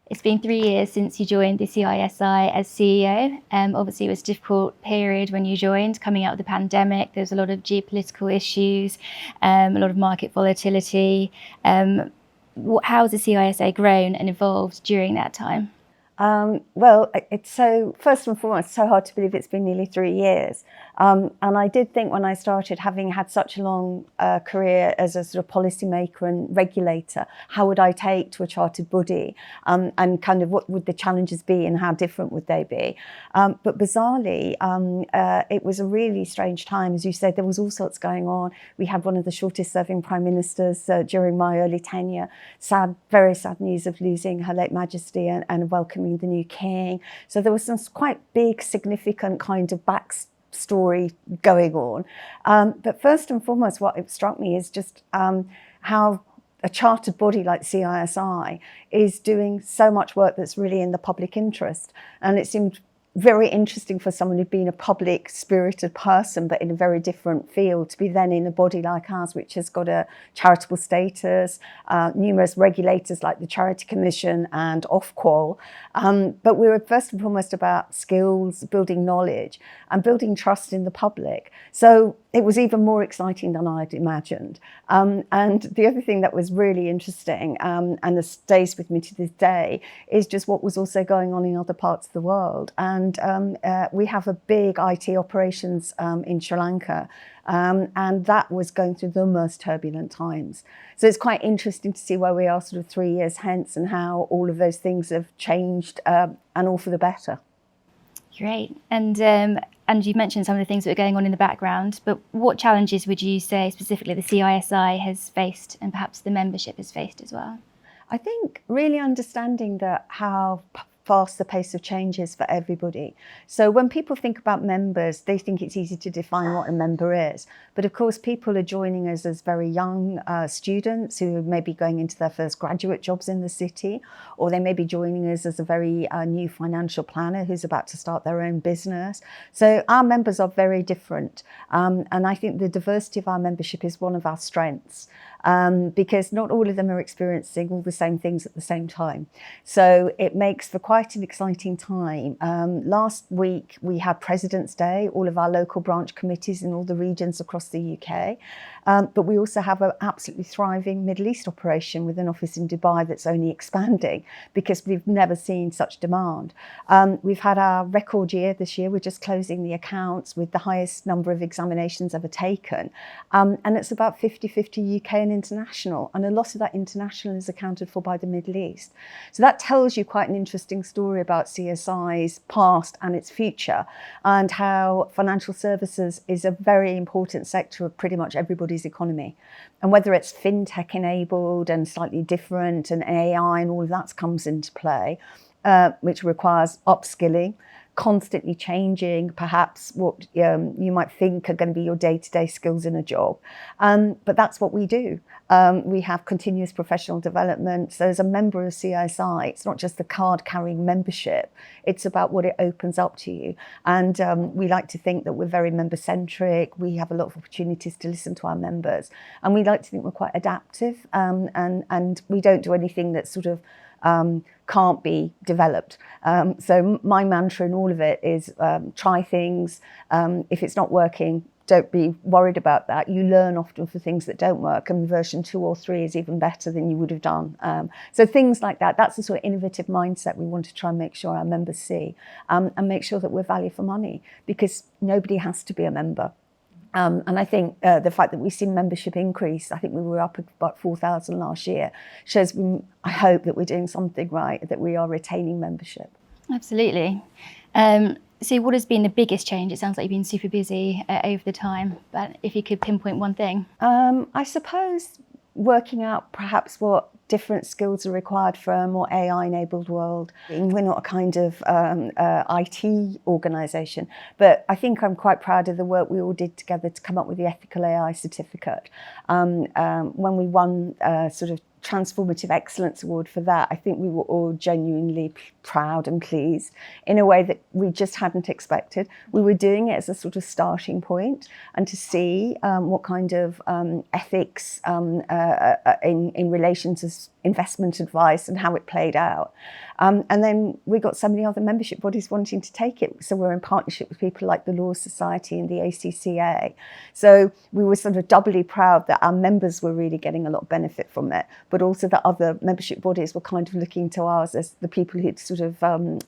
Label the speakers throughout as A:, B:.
A: It's been 3 years since you joined the CISI as CEO. Obviously, it was a difficult period when you joined, coming out of the pandemic. There's a lot of geopolitical issues, a lot of market volatility. How has the CISA grown and evolved during that time?
B: Well, it's first and foremost, so hard to believe it's been nearly 3 years. And I did think when I started, having had such a long career as a sort of policymaker and regulator, how would I take to a chartered body, and kind of what would the challenges be and how different would they be? But bizarrely, it was a really strange time. As you said, there was all sorts going on. We had one of the shortest serving prime ministers during my early tenure. Very sad news of losing Her late Majesty and welcoming the new king. So there was some quite big, significant kind of backstory going on. But first and foremost, what struck me is just how a chartered body like CISI is doing so much work that's really in the public interest. And it seemed very interesting for someone who'd been a public spirited person, but in a very different field, to be then in a body like ours, which has got a charitable status, numerous regulators like the Charity Commission and Ofqual. But we were first and foremost about skills, building knowledge and building trust in the public. So it was even more exciting than I'd imagined. And the other thing that was really interesting, and that stays with me to this day, is just what was also going on in other parts of the world. And we have a big IT operations in Sri Lanka, and that was going through the most turbulent times. So it's quite interesting to see where we are sort of 3 years hence and how all of those things have changed, and all for the better.
A: Great. And you mentioned some of the things that were going on in the background, but what challenges would you say specifically the CISI has faced and perhaps the membership has faced as well?
B: I think really understanding that how fast the pace of change is for everybody. So when people think about members, they think it's easy to define what a member is. But of course, people are joining us as very young students who may be going into their first graduate jobs in the city, or they may be joining us as a very new financial planner who's about to start their own business. So our members are very different. And I think the diversity of our membership is one of our strengths. Because not all of them are experiencing all the same things at the same time. So it makes for quite an exciting time. Last week we had President's Day, all of our local branch committees in all the regions across the UK. But we also have an absolutely thriving Middle East operation with an office in Dubai that's only expanding because we've never seen such demand. We've had our record year this year. We're just closing the accounts with the highest number of examinations ever taken. And it's about 50-50 UK and international. And a lot of that international is accounted for by the Middle East. So that tells you quite an interesting story about CSI's past and its future, and how financial services is a very important sector of pretty much everybody's economy. And whether it's fintech enabled and slightly different and AI and all of that comes into play, which requires upskilling, constantly changing perhaps what you might think are going to be your day-to-day skills in a job. But that's what we do. We have continuous professional development. So as a member of CISI, it's not just the card-carrying membership, it's about what it opens up to you. And we like to think that we're very member-centric. We have a lot of opportunities to listen to our members. And we like to think we're quite adaptive, and we don't do anything that's sort of can't be developed. So my mantra in all of it is try things. If it's not working, don't be worried about that. You learn often for things that don't work, and version 2 or 3 is even better than you would have done. So things like that, that's the sort of innovative mindset we want to try and make sure our members see, and make sure that we're value for money, because nobody has to be a member. And I think the fact that we've seen membership increase, I think we were up at about 4,000 last year, shows I hope that we're doing something right, that we are retaining membership.
A: Absolutely. So what has been the biggest change? It sounds like you've been super busy over the time, but if you could pinpoint one thing.
B: I suppose working out perhaps what different skills are required for a more AI-enabled world. We're not a kind of IT organisation, but I think I'm quite proud of the work we all did together to come up with the Ethical AI certificate. When we won sort of Transformative Excellence Award for that, I think we were all genuinely proud and pleased in a way that we just hadn't expected. We were doing it as a sort of starting point, and to see what kind of ethics in relation to investment advice and how it played out. And then we got so many other membership bodies wanting to take it. So we're in partnership with people like the Law Society and the ACCA. So we were sort of doubly proud that our members were really getting a lot of benefit from it, but also that other membership bodies were kind of looking to ours as the people who'd sort of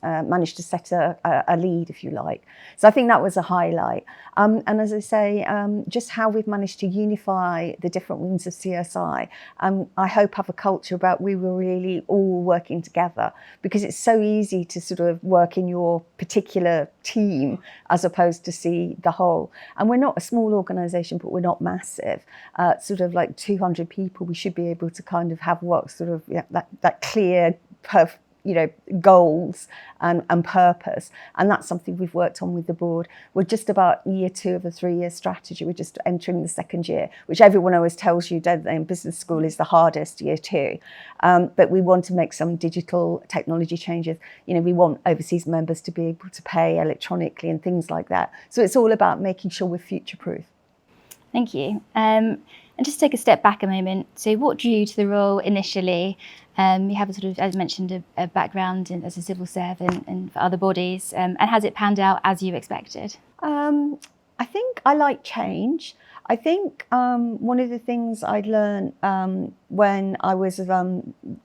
B: managed to set a lead, if you like. So I think that was a highlight. And as I say, just how we've managed to unify the different wings of CSI. I hope have a culture about we were really all working together, because it's so easy to sort of work in your particular team as opposed to see the whole. And we're not a small organisation, but we're not massive. Sort of like 200 people, we should be able to kind of have what sort of that clear, goals and purpose. And that's something we've worked on with the board. We're just about year 2 of a 3-year strategy. We're just entering the 2nd year, which everyone always tells you, don't they, in business school is the hardest, year 2. But we want to make some digital technology changes. We want overseas members to be able to pay electronically and things like that. So it's all about making sure we're future-proof.
A: Thank you. And just take a step back a moment. So what drew you to the role initially? You have a sort of, as mentioned, a background as a civil servant and for other bodies. And has it panned out as you expected?
B: I think I like change. I think one of the things I'd learned when I was,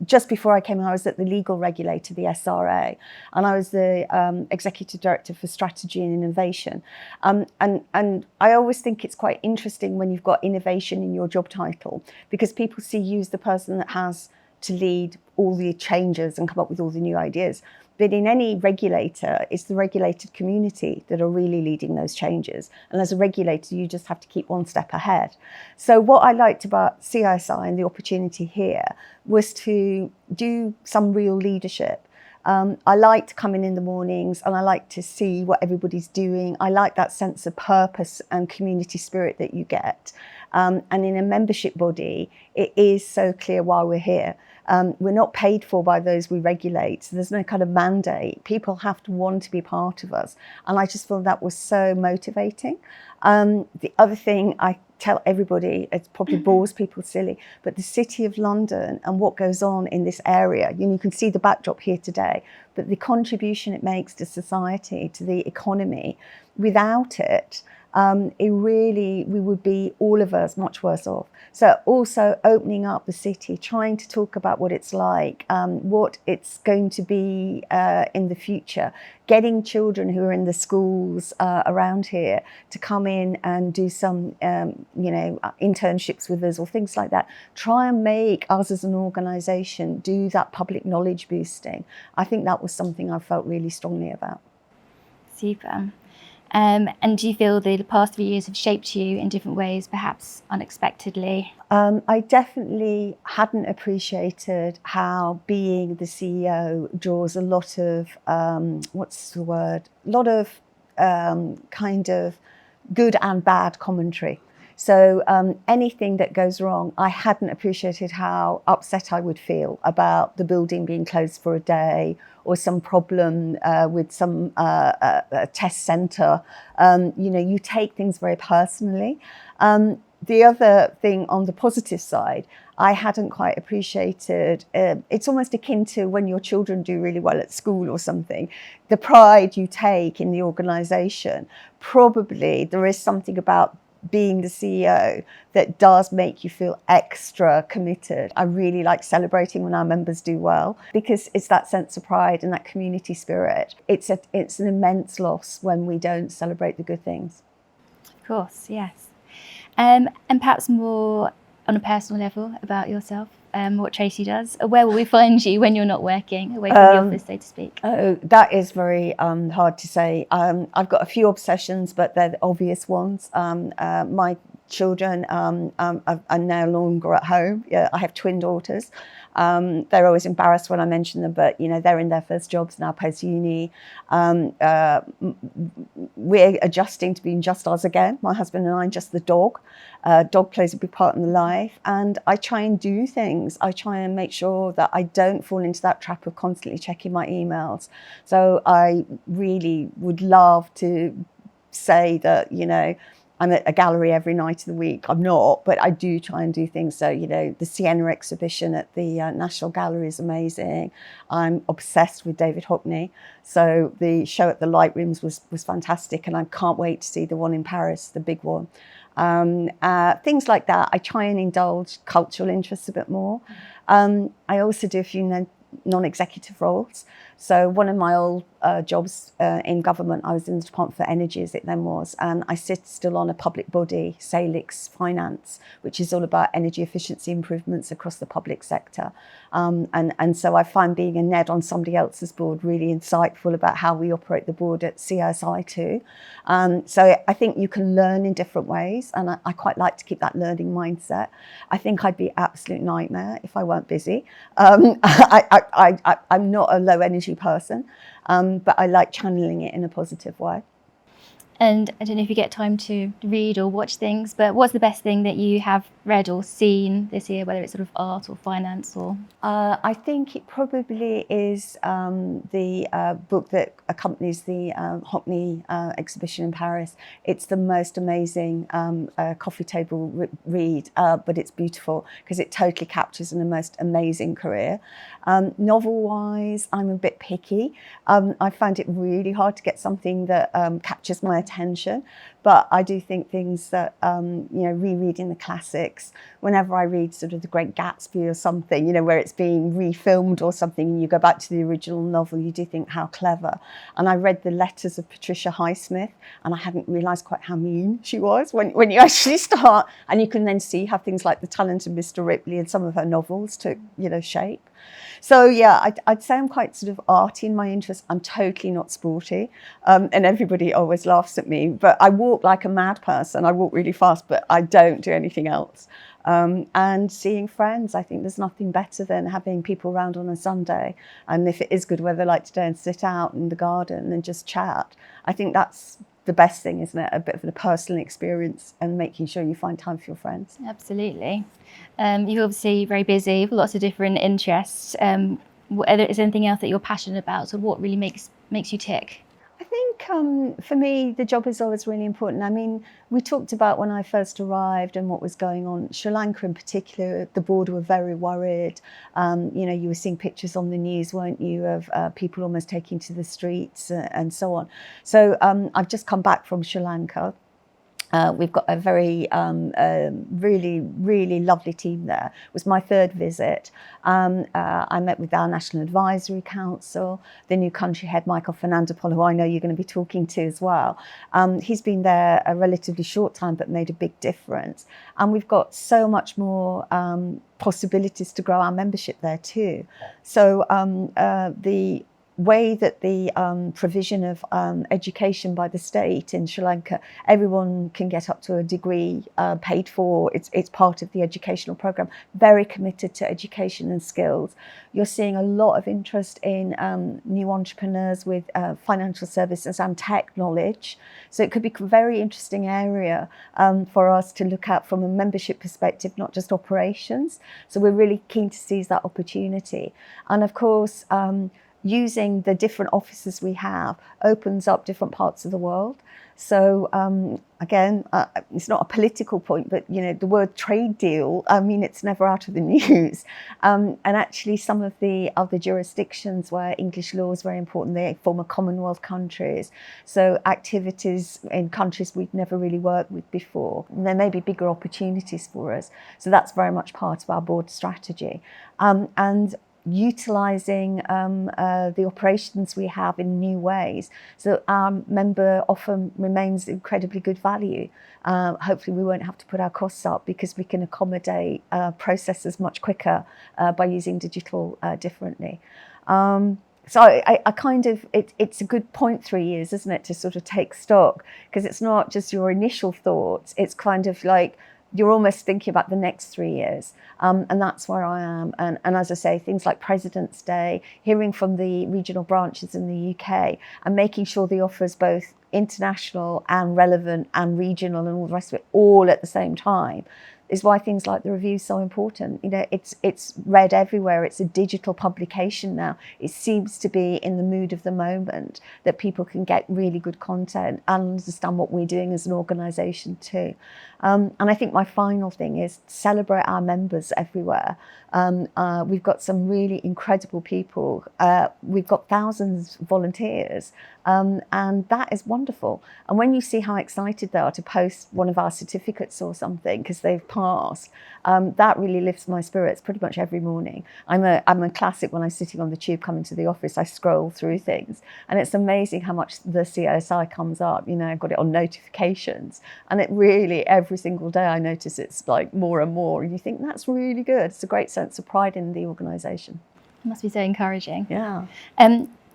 B: just before I came, I was at the legal regulator, the SRA, and I was the executive director for strategy and innovation. And I always think it's quite interesting when you've got innovation in your job title, because people see you as the person that has to lead all the changes and come up with all the new ideas. But in any regulator, it's the regulated community that are really leading those changes. And as a regulator, you just have to keep one step ahead. So what I liked about CISI and the opportunity here was to do some real leadership. I like to come in the mornings and I like to see what everybody's doing. I like that sense of purpose and community spirit that you get. And in a membership body, it is so clear why we're here. We're not paid for by those we regulate, so there's no kind of mandate. People have to want to be part of us. And I just feel that was so motivating. The other thing I tell everybody, it probably bores people silly, but the City of London and what goes on in this area, you can see the backdrop here today, but the contribution it makes to society, to the economy, without it, we would be, all of us, much worse off. So also opening up the city, trying to talk about what it's like, what it's going to be in the future, getting children who are in the schools around here to come in and do some, internships with us or things like that. Try and make us as an organisation do that public knowledge boosting. I think that was something I felt really strongly about.
A: Super. And do you feel the past 3 years have shaped you in different ways, perhaps unexpectedly?
B: I definitely hadn't appreciated how being the CEO draws a lot of, kind of good and bad commentary. So anything that goes wrong, I hadn't appreciated how upset I would feel about the building being closed for a day, or some problem with some test centre. You take things very personally. The other thing on the positive side, I hadn't quite appreciated, it's almost akin to when your children do really well at school or something, the pride you take in the organisation. Probably there is something about being the CEO that does make you feel extra committed. I really like celebrating when our members do well, because it's that sense of pride and that community spirit. It's an immense loss when we don't celebrate the good things.
A: Of course, yes. And perhaps more on a personal level about yourself, what Tracy does. Where will we find you when you're not working, away from the office, so to speak? Oh,
B: that is very hard to say. I've got a few obsessions, but they're the obvious ones. My children are no longer at home. Yeah, I have twin daughters. They're always embarrassed when I mention them, but they're in their first jobs now post-uni. We're adjusting to being just us again, my husband and I, just the dog. Dog plays a big part in the life, and I try and do things. I try and make sure that I don't fall into that trap of constantly checking my emails. So I really would love to say that, I'm at a gallery every night of the week. I'm not, but I do try and do things. So, the Sienna exhibition at the National Gallery is amazing. I'm obsessed with David Hockney. So the show at the Light Rooms was fantastic, and I can't wait to see the one in Paris, the big one. Things like that. I try and indulge cultural interests a bit more. I also do a few non-executive roles. So one of my old jobs in government, I was in the Department for Energy, as it then was, and I sit still on a public body, Salix Finance, which is all about energy efficiency improvements across the public sector. And so I find being a NED on somebody else's board really insightful about how we operate the board at CISI too. So I think you can learn in different ways, and I quite like to keep that learning mindset. I think I'd be an absolute nightmare if I weren't busy. I'm not a low energy person, but I like channeling it in a positive way.
A: And I don't know if you get time to read or watch things, but what's the best thing that you have read or seen this year, whether it's sort of art or finance or?
B: I think it probably is the book that accompanies the Hockney exhibition in Paris. It's the most amazing coffee table read, but it's beautiful because it totally captures the most amazing career. Novel-wise, I'm a bit picky. I find it really hard to get something that captures my attention, but I do think things that, rereading the classics, whenever I read sort of The Great Gatsby or something, where it's being refilmed or something, and you go back to the original novel, you do think how clever. And I read the letters of Patricia Highsmith, and I hadn't realised quite how mean she was when you actually start, and you can then see how things like The Talented Mr. Ripley and some of her novels took, shape. So yeah, I'd say I'm quite sort of arty in my interest. I'm totally not sporty, and everybody always laughs at me, but I walk like a mad person. I walk really fast, but I don't do anything else. And seeing friends, I think there's nothing better than having people around on a Sunday, and if it is good weather like today, and sit out in the garden and just chat. I think that's the best thing, isn't it? A bit of a personal experience and making sure you find time for your friends.
A: Absolutely. You're obviously very busy with lots of different interests. Is there anything else that you're passionate about? So what really makes you tick?
B: I think for me, the job is always really important. I mean, we talked about when I first arrived and what was going on. Sri Lanka in particular, the board were very worried. You were seeing pictures on the news, weren't you, of people almost taking to the streets and so on. So I've just come back from Sri Lanka. We've got a very, really, really lovely team there. It was my third visit. I met with our National Advisory Council, the new country head, Michael Fernandopoulos, who I know you're going to be talking to as well. He's been there a relatively short time, but made a big difference. And we've got so much more possibilities to grow our membership there too. So the way that the provision of education by the state in Sri Lanka, everyone can get up to a degree paid for. It's part of the educational program. Very committed to education and skills. You're seeing a lot of interest in new entrepreneurs with financial services and tech knowledge. So it could be a very interesting area for us to look at from a membership perspective, not just operations. So we're really keen to seize that opportunity. And of course, using the different offices we have opens up different parts of the world. So again, it's not a political point, but the word trade deal, I mean, it's never out of the news. And actually some of the other jurisdictions where English law is very important, they former Commonwealth countries. So activities in countries we've never really worked with before, and there may be bigger opportunities for us. So that's very much part of our board strategy. And utilising the operations we have in new ways, so our member often remains incredibly good value. Hopefully we won't have to put our costs up because we can accommodate processes much quicker by using digital differently. So I kind of, it's a good point 3 years, isn't it, to sort of take stock, because it's not just your initial thoughts, it's kind of like you're almost thinking about the next 3 years. And that's where I am. And as I say, things like President's Day, hearing from the regional branches in the UK and making sure the offer is both international and relevant and regional and all the rest of it all at the same time. is why things like the review is so important. You know, it's read everywhere. It's a digital publication now. It seems to be in the mood of the moment that people can get really good content and understand what we're doing as an organisation too. And I think my final thing is celebrate our members everywhere. We've got some really incredible people. We've got thousands of volunteers, and that is wonderful. And when you see how excited they are to post one of our certificates or something because they've passed, that really lifts my spirits pretty much every morning. I'm a classic when I'm sitting on the tube coming to the office. I scroll through things, and it's amazing how much the CISI comes up. You know, I've got it on notifications, and it really, every single day I notice it's like more and more. And you think that's really good. It's a great sense of pride in the organisation.
A: It must be so encouraging.
B: Yeah.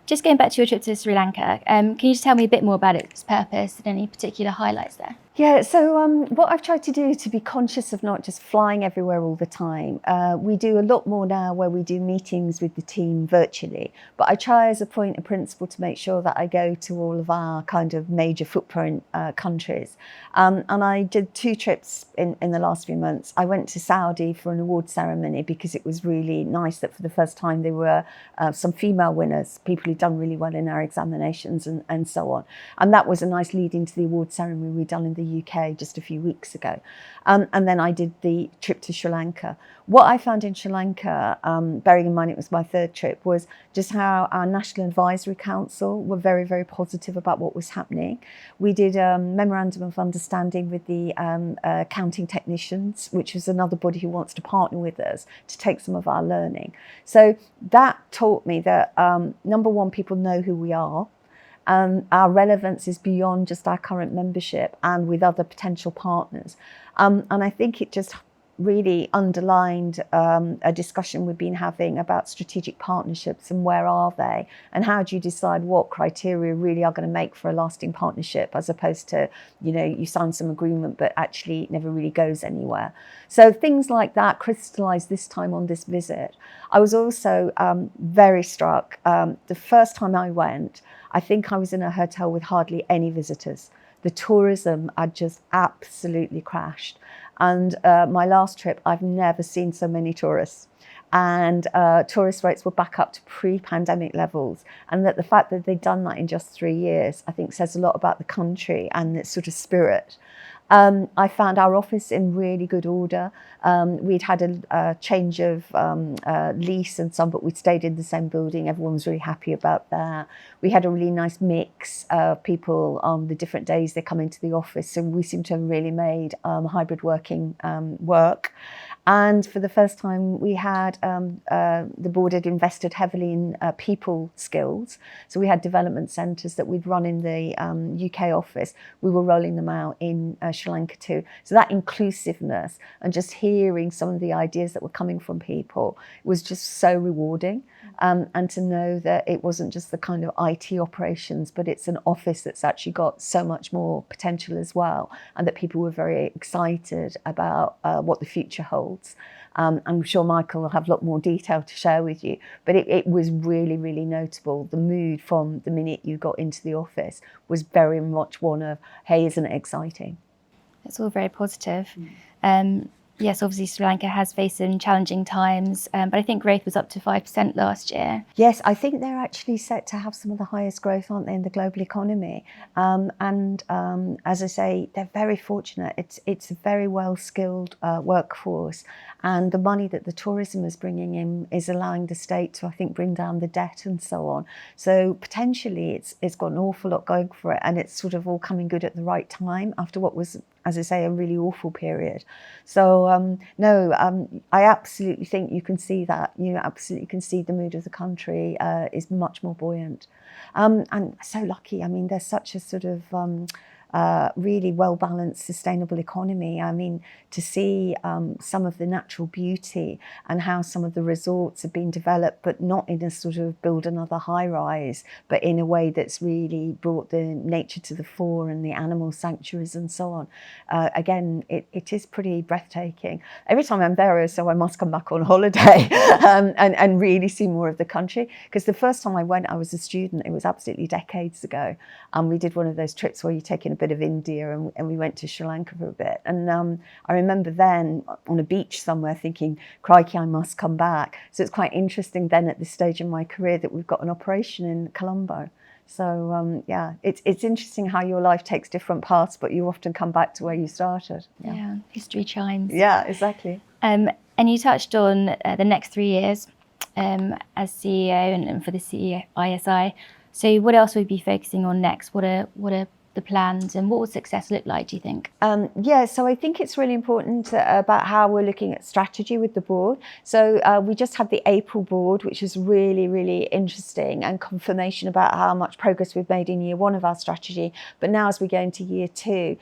A: Just going back to your trip to Sri Lanka, can you just tell me a bit more about its purpose and any particular highlights there?
B: Yeah, so what I've tried to do to be conscious of not just flying everywhere all the time. We do a lot more now where we do meetings with the team virtually, but I try as a point of principle to make sure that I go to all of our kind of major footprint countries. And I did 2 trips in the last few months. I went to Saudi for an award ceremony because it was really nice that for the first time there were some female winners, people who'd done really well in our examinations and so on. And that was a nice lead into the award ceremony we'd done in the UK just a few weeks ago. And then I did the trip to Sri Lanka. What I found in Sri Lanka, bearing in mind it was my 3rd trip, was just how our National Advisory Council were very, very positive about what was happening. We did a memorandum of understanding with the accounting technicians, which was another body who wants to partner with us to take some of our learning. So that taught me that, number one, people know who we are. Our relevance is beyond just our current membership and with other potential partners. And I think it just really underlined a discussion we've been having about strategic partnerships and where are they and how do you decide what criteria really are going to make for a lasting partnership as opposed to, you know, you sign some agreement but actually it never really goes anywhere. So things like that crystallised this time on this visit. I was also very struck. The first time I went, I think I was in a hotel with hardly any visitors. The tourism had just absolutely crashed. And my last trip, I've never seen so many tourists. And tourist rates were back up to pre-pandemic levels. And that the fact that they'd done that in just 3 years, I think says a lot about the country and its sort of spirit. I found our office in really good order. We'd had a change of lease and some, but we'd stayed in the same building. Everyone was really happy about that. We had a really nice mix of people on the different days they come into the office. So we seem to have really made hybrid working work. And for the first time, we had the board had invested heavily in people skills. So we had development centres that we'd run in the UK office. We were rolling them out in Sri Lanka too. So that inclusiveness and just hearing some of the ideas that were coming from people was just so rewarding. And to know that it wasn't just the kind of IT operations, but it's an office that's actually got so much more potential as well, and that people were very excited about what the future holds. I'm sure Michael will have a lot more detail to share with you, but it was really, really notable. The mood from the minute you got into the office was very much one of, hey, isn't it exciting?
A: It's all very positive. Yes, obviously Sri Lanka has faced some challenging times, but I think growth was up to 5% last year.
B: Yes, I think they're actually set to have some of the highest growth, aren't they, in the global economy? And as I say, they're very fortunate. It's a very well-skilled workforce, and the money that the tourism is bringing in is allowing the state to, I think, bring down the debt and so on. So potentially it's got an awful lot going for it, and it's sort of all coming good at the right time after what was, as I say, a really awful period. So I absolutely think you can see that. You absolutely can see the mood of the country is much more buoyant. And so lucky. I mean, there's such a sort of really well-balanced, sustainable economy. I mean, to see some of the natural beauty and how some of the resorts have been developed, but not in a sort of build another high-rise, but in a way that's really brought the nature to the fore and the animal sanctuaries and so on. Again, it is pretty breathtaking. Every time I'm there, so I must come back on holiday and really see more of the country. Because the first time I went, I was a student. It was absolutely decades ago. And we did one of those trips where you're taking a bit of India, and we went to Sri Lanka for a bit. And I remember then on a beach somewhere thinking, crikey, I must come back. So it's quite interesting then at this stage in my career that we've got an operation in Colombo. So yeah, it's interesting how your life takes different paths, but you often come back to where you started.
A: Yeah, history chimes.
B: Yeah, exactly.
A: And you touched on the next 3 years as CEO and for the CISI. So what else will you be focusing on next? What are the plans, and what would success look like, do you think?
B: Yeah, so I think it's really important about how we're looking at strategy with the board. So we just had the April board, which was really, really interesting, and confirmation about how much progress we've made in year 1 of our strategy. But now as we go into year 2,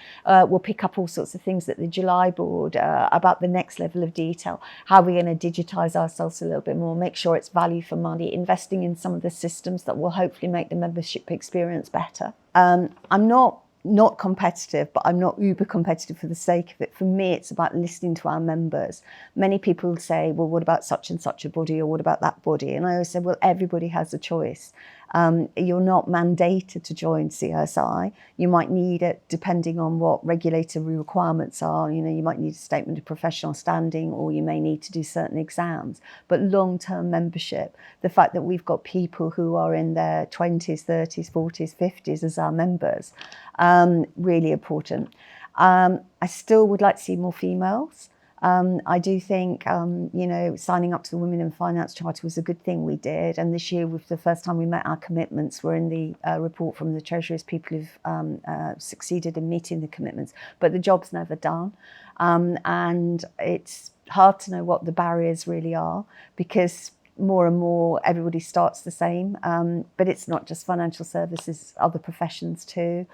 B: we'll pick up all sorts of things at the July board about the next level of detail. How we're going to digitise ourselves a little bit more, make sure it's value for money, investing in some of the systems that will hopefully make the membership experience better. I'm not competitive, but I'm not uber competitive for the sake of it. For me, it's about listening to our members. Many people say, well, what about such and such a body, or what about that body? And I always say, well, everybody has a choice. You're not mandated to join CISI. You might need it depending on what regulatory requirements are. You know, you might need a statement of professional standing, or you may need to do certain exams. But long-term membership, the fact that we've got people who are in their 20s, 30s, 40s, 50s as our members, really important. I still would like to see more females. I do think, you know, signing up to the Women in Finance Charter was a good thing we did. And this year, with the first time we met our commitments, we're in the report from the Treasury as people who've succeeded in meeting the commitments. But the job's never done. And it's hard to know what the barriers really are, because more and more everybody starts the same, but it's not just financial services, other professions too.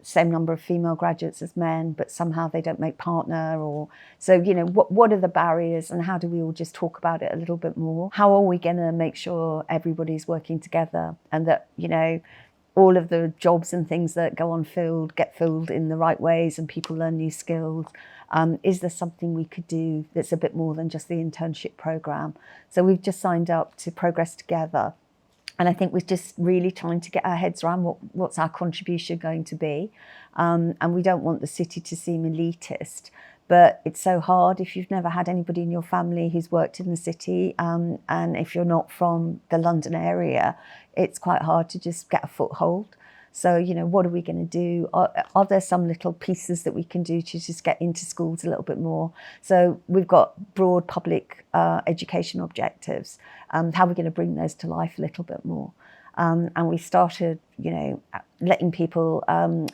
B: Same number of female graduates as men, but somehow they don't make partner. Or so, you know, what are the barriers, and how do we all just talk about it a little bit more? How are we going to make sure everybody's working together, and that, you know, all of the jobs and things that go unfilled get filled in the right ways, and people learn new skills? Is there something we could do that's a bit more than just the internship program? So we've just signed up to Progress Together. And I think we're just really trying to get our heads around what's our contribution going to be. And we don't want the city to seem elitist, but it's so hard if you've never had anybody in your family who's worked in the city. And if you're not from the London area, it's quite hard to just get a foothold. So, you know, what are we going to do? Are there some little pieces that we can do to just get into schools a little bit more? So we've got broad public education objectives. How are we going to bring those to life a little bit more? And we started, you know, letting people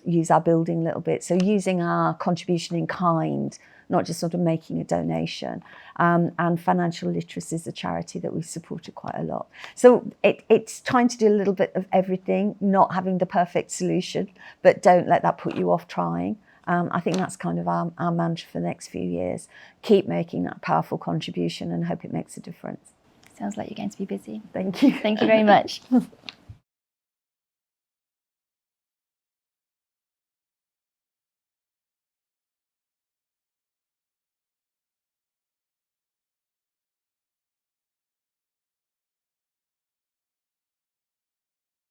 B: use our building a little bit. So using our contribution in kind, not just sort of making a donation. And Financial Literacy is a charity that we've supported quite a lot. So it's trying to do a little bit of everything, not having the perfect solution, but don't let that put you off trying. I think that's kind of our mantra for the next few years. Keep making that powerful contribution and hope it makes a difference.
A: Sounds like you're going to be busy.
B: Thank you.
A: Thank you very much.